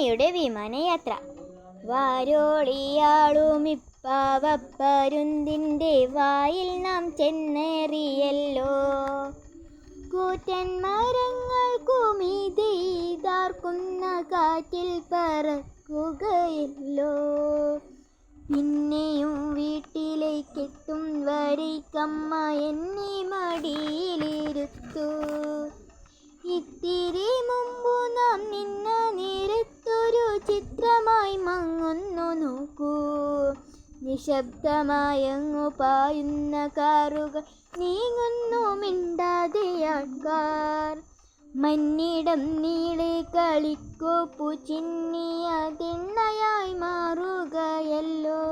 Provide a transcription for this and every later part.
അമ്മയുടെ വിമാനയാത്ര. വാരോളിയാളുമിപ്പാവപ്പരുന്തിൻ്റെ വായിൽ നാം ചെന്നേറിയല്ലോ. കൂറ്റൻ മരങ്ങൾക്കുമീതെയ്താർക്കുന്ന കാറ്റിൽ പറക്കുകയല്ലോ. പിന്നെയും വീട്ടിലേക്കെത്തും വരയ്ക്കമ്മ എന്നെ മടിയിലിരുത്തു. ഇത്തിരി മുമ്പു നാം നിന്ന നേരത്തൊരു ചിത്രമായി മങ്ങുന്നു നോക്കൂ. നിശബ്ദമായങ്ങു പായുന്ന കാറുകൾ, നീങ്ങുന്നു മിണ്ടാതെ ആൾക്കാർ. മന്നിടം നീളെ കളിക്കോപ്പു ചിന്നിയ തിണ്ണയായി മാറുകയല്ലോ.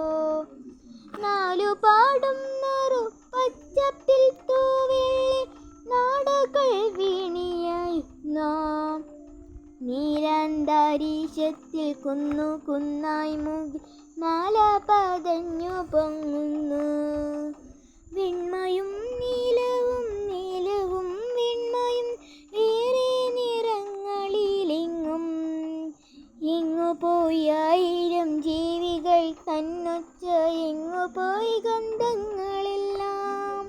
നാലുപാടും നറുപച്ചപ്പിൽ തൂവെള്ളി നാടകൾ വീണിയായി നാം. നീരാന്തരീക്ഷത്തിൽ കുന്നു കുന്നായി മുകി മാല പതഞ്ഞു പൊങ്ങുന്നു. വെണ്മയും നീലവും നീലവും വെണ്മയും വേറെ നിറങ്ങളിലെങ്ങും. എങ്ങുപോയി ആയിരം ജീവികൾ തന്നൊച്ച, എങ്ങുപോയി ഗന്ധങ്ങളെല്ലാം.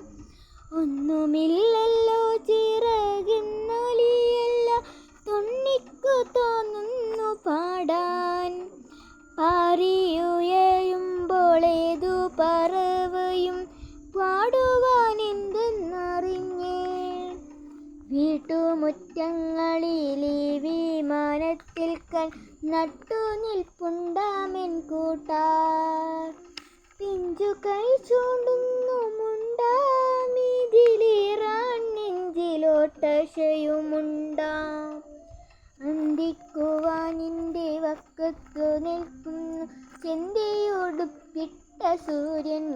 ഒന്നുമില്ലല്ലോ ചിറകെന്നൊലിയല്ല, തൊണ്ണിക്കു തോന്നുന്നു പാടാൻ. പാറിയുയരുമ്പോൾ ഏതു പറവയും പാടുവാനെന്തെന്നറിഞ്ഞേ. വീട്ടുമുറ്റങ്ങളിലെ വിമാനത്തിൽ നട്ടു നിൽപ്പുണ്ടാമെൻ കൂട്ടാർ. പിഞ്ചുകൈ ചൂണ്ടുന്നു മുണ്ടാമിതിലേറാൻ നെഞ്ചിലോട്ടശയുമുണ്ടാം. അന്തിക്കുവാനിൻ്റെ വക്കത്തു നിൽക്കുന്നു ചെന്തിയുടുപ്പിട്ട സൂര്യൻ.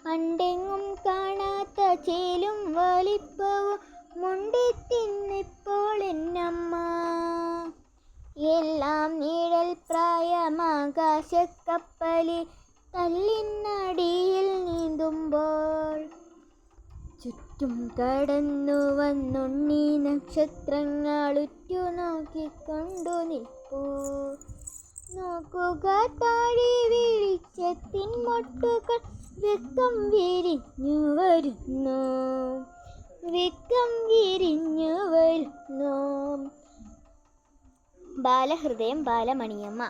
പണ്ടെങ്ങും കാണാത്ത ചേലും വലിപ്പവും മുണ്ടിത്തിന്നിപ്പോൾ എന്നമ്മ. എല്ലാം നിഴൽ പ്രായമാകാശക്കപ്പലിൽ കല്ലിനടിയിൽ നീന്തുമ്പോൾ. ചുറ്റും കടന്നു വന്നുണ്ണി നക്ഷത്രങ്ങൾ ഉറ്റുനോക്കിക്കൊണ്ടു നിൽപ്പൂ. നോക്കുക താഴെ വെളിച്ചത്തിൻ മൊട്ടുകൾ വെക്കം വിരിഞ്ഞു വരുന്നു, വെക്കം വിരിഞ്ഞു വരുന്നു. ബാലഹൃദയം ബാലമണിയമ്മ.